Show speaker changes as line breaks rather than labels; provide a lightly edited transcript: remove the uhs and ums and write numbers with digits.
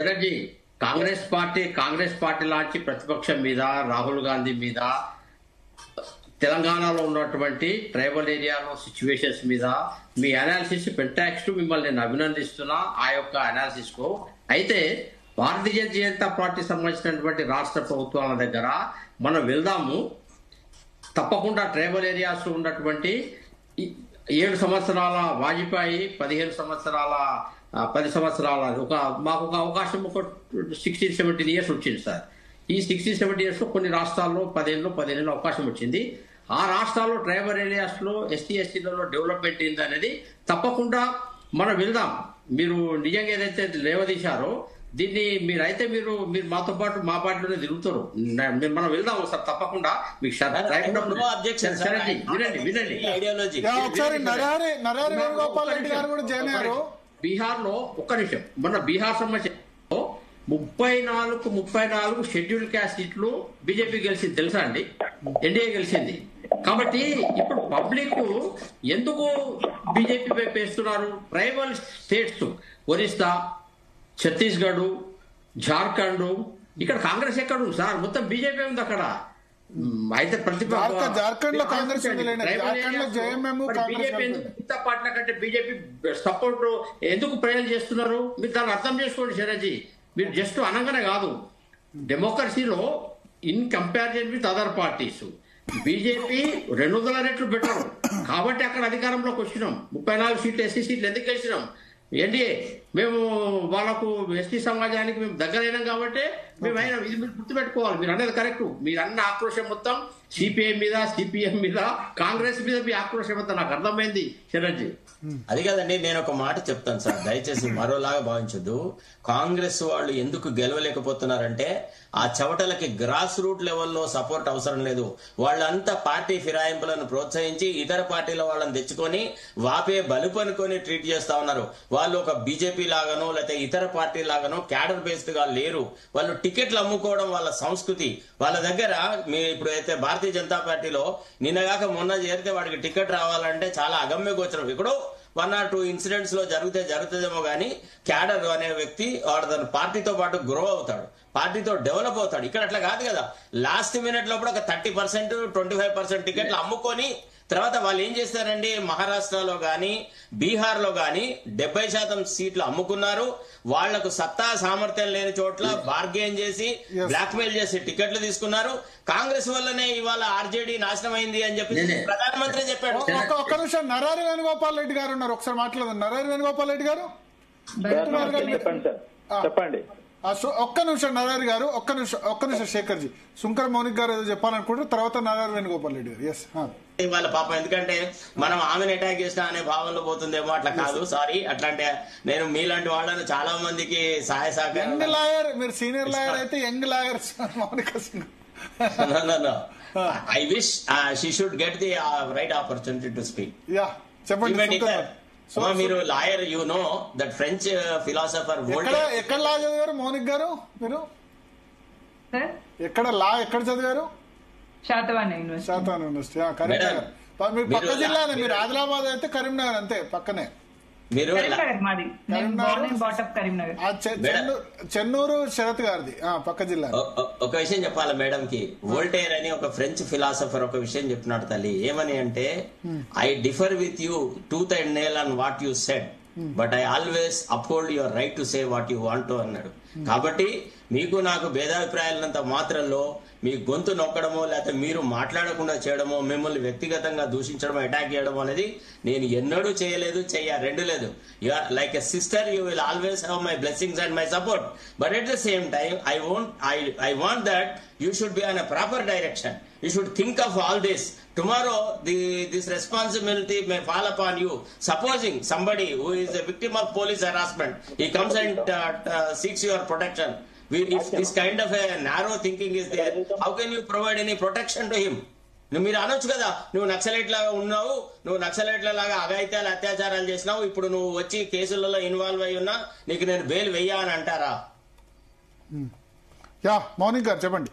G Congress party లాంటి ప్రతిపక్షం మీద రాహుల్ గాంధీ మీద తెలంగాణలో ఉన్నటువంటి ట్రైబల్ ఏరియాలో సిచ్యువేషన్స్ మీద మీ అనాలిసిస్ పెంటాక్స్ మిమ్మల్ని నేను అభినందిస్తున్నా ఆ యొక్క అనాలిసిస్ కు. అయితే భారతీయ జనతా పార్టీ సంబంధించినటువంటి రాష్ట్ర ప్రభుత్వాల దగ్గర మనం వెళ్దాము. తప్పకుండా ట్రైబల్ ఏరియాస్ ఉన్నటువంటి 7 సంవత్సరాల వాజ్పేయి 10 సంవత్సరాల మాకు ఒక అవకాశం ఒక 16-17 ఇయర్స్ వచ్చింది సార్. ఈ 16-17 ఇయర్స్ లో కొన్ని రాష్ట్రాల్లో 10 అవకాశం వచ్చింది. ఆ రాష్ట్రాల్లో ట్రైబల్ ఏరియాస్ లో ఎస్టీలలో డెవలప్మెంట్ ఏంది అనేది తప్పకుండా మనం వెళ్దాం. మీరు నిజంగా ఏదైతే లేవదీశారో దీన్ని మీరు మాతో పాటు మా పార్టీలోనే తిరుగుతారు. మనం వెళ్దాం సార్ తప్పకుండా. మీకు బీహార్ లో ఒక్క నిమిషం, మొన్న బీహార్ సమస్యలో 34 షెడ్యూల్ క్యాస్ట్ సీట్లు బీజేపీ గెలిచింది తెలుసా అండి? ఎన్డీఏ గెలిచింది. కాబట్టి ఇప్పుడు పబ్లిక్ ఎందుకు బీజేపీ వైపు వేస్తున్నారు? ట్రైబల్ స్టేట్స్ ఒరిస్సా, ఛత్తీస్గఢ్, జార్ఖండ్, ఇక్కడ కాంగ్రెస్ ఎక్కడ ఉంది సార్? మొత్తం బీజేపీ ఉంది అక్కడ. అయితే
జార్ఖండ్ లో కాంగ్రెస్
పార్టీల కంటే బీజేపీ సపోర్ట్ ఎందుకు ప్రజలు చేస్తున్నారు? మీరు దాన్ని అర్థం చేసుకోండి శరజీ. మీరు జస్ట్ అనగానే కాదు, డెమోక్రసీలో in comparison with other parties BJP 200 రెట్లు బెటర్. కాబట్టి అక్కడ అధికారంలోకి వచ్చినాం. 34 సీట్లు ఎస్సీ సీట్లు ఎందుకు గెలిచినాం? ఎన్డీఏ మేము వాళ్ళకు ఎస్టీ సమాజానికి మేము దగ్గరైనాం కాబట్టి మేము అయినా. ఇది మీరు గుర్తుపెట్టుకోవాలి. మీరు అనేది కరెక్ట్. మీరు అన్న ఆక్రోశం మొత్తం సిపిఐ మీద, సిపిఎం మీద, కాంగ్రెస్ మీద మీ ఆక్రోశం అంతా నాకు అర్థమైంది శరణ్జీ.
అది కాదండి, నేను ఒక మాట చెప్తాను సార్, దయచేసి మరోలాగా భావించద్దు. కాంగ్రెస్ వాళ్ళు ఎందుకు గెలవలేకపోతున్నారంటే ఆ చవటలకి గ్రాస్ రూట్ లెవెల్లో సపోర్ట్ అవసరం లేదు. వాళ్ళంతా పార్టీ ఫిరాయింపులను ప్రోత్సహించి ఇతర పార్టీల వాళ్ళని తెచ్చుకొని వాపే బలుపు అనుకొని ట్రీట్ చేస్తా ఉన్నారు. వాళ్ళు ఒక బీజేపీ లాగానో లేకపోతే ఇతర పార్టీ లాగానో క్యాడర్ బేస్డ్ గా లేరు. వాళ్ళు టికెట్లు అమ్ముకోవడం వాళ్ళ సంస్కృతి. వాళ్ళ దగ్గర ఇప్పుడు అయితే భారతీయ జనతా పార్టీలో నిన్నగాక మొన్న చేరితే వాడికి టికెట్ రావాలంటే చాలా అగమ్య గోచరం. ఇప్పుడు 1 or 2 ఇన్సిడెంట్స్ లో జరుగుతుందేమో గానీ క్యాడర్ అనే వ్యక్తి వాడు తన పార్టీతో పాటు గ్రో అవుతాడు, పార్టీతో డెవలప్ అవుతాడు. ఇక్కడ అట్లా కాదు కదా. లాస్ట్ మినిట్ లో కూడా ఒక 30%, 25% టికెట్లు అమ్ముకొని తర్వాత వాళ్ళు ఏం చేస్తారండి, మహారాష్ట్రలో గాని బీహార్ లో గాని 70% సీట్లు అమ్ముకున్నారు. వాళ్లకు సత్తా సామర్థ్యం లేని చోట్ల బార్గెన్ చేసి బ్లాక్ మెయిల్ చేసి టికెట్లు తీసుకున్నారు. కాంగ్రెస్ వల్లనే ఇవాళ ఆర్జేడీ నాశనం అయింది అని చెప్పి ప్రధానమంత్రి చెప్పాడు.
ఒక్క నిమిషం, నరారి వేణుగోపాల్ రెడ్డి గారు ఉన్నారు, ఒకసారి మాట్లాడదాం. నరారి వేణుగోపాల్ రెడ్డి గారు
చెప్పండి.
ఒక్క నిమిషం నరారి గారు, ఒక్క నిమిషం శేఖర్ జీ. శంకర్ మౌనిక్ గారు ఏదో చెప్పాలనుకుంటారు, తర్వాత నరారి వేణుగోపాల్ రెడ్డి గారు. ఎస్
వాళ్ళ పాపం, ఎందుకంటే మనం ఆమెను అటాక్ చేసినా అనే భావనలో పోతుందేమో. అట్లా కాదు సారీ. అట్లాంటి నేను మీలాంటి వాళ్ళని చాలా మందికి సహాయ సహకారం.
యంగ్ లాయర్, మీరు సీనియర్ లాయర్ అయితే young lawyer Mounika Singh.
I wish she should get the right opportunity to speak.
Yeah, చెప్పండి.
మీరు lawyer, you know that French philosopher
ఎక్కడ లా చదివారు మౌనిక్ గారు? మీరు ఎక్కడ చదివారు?
శాతవాహన యూనివర్సిటీ.
కరీంనగర్. మీరు పక్క జిల్లానే, మీరు ఆదిలాబాద్ అయితే కరీంనగర్ అంతే పక్కనే.
మీరు
చెన్నూరు శరత్ గారిది పక్క జిల్లా.
ఒక విషయం చెప్పాలి మేడం కి. వోల్టేర్ అని ఒక ఫ్రెంచ్ ఫిలాసఫర్ ఒక విషయం చెప్పినాడు తల్లి. ఏమని అంటే, I differ with you tooth and nail on what you said, but I always uphold your right to say what you want అన్నాడు. కాబట్టి మీకు నాకు భేదాభిప్రాయాలంత మాత్రంలో మీ గొంతు నొక్కడమో లేకపోతే మీరు మాట్లాడకుండా చేయడమో, మిమ్మల్ని వ్యక్తిగతంగా దూషించడమో, అటాక్ చేయడం అనేది నేను ఎన్నడూ చేయలేదు, రెండు లేదు. You are like a sister, you will always have my blessings and my support. But at the same time I want that you should be on a proper direction. You should think of all this. Tomorrow this responsibility may fall upon you. Supposing somebody who is a victim of police harassment, he comes and seeks your protection. If this kind of a narrow thinking is there, how can you provide any protection to him? మీరు అనొచ్చు కదా, నువ్వు నక్సలైట్ లాగా ఉన్నావు, నువ్వు నక్సలైట్ల లాగా అఘాయిత్యాలు అత్యాచారాలు చేసినావు, ఇప్పుడు నువ్వు వచ్చి కేసులలో ఇన్వాల్వ్ అయి ఉన్నా నీకు నేను బెయిల్ వెయ్యా అని అంటారా?
మౌనిక్ గారు చెప్పండి.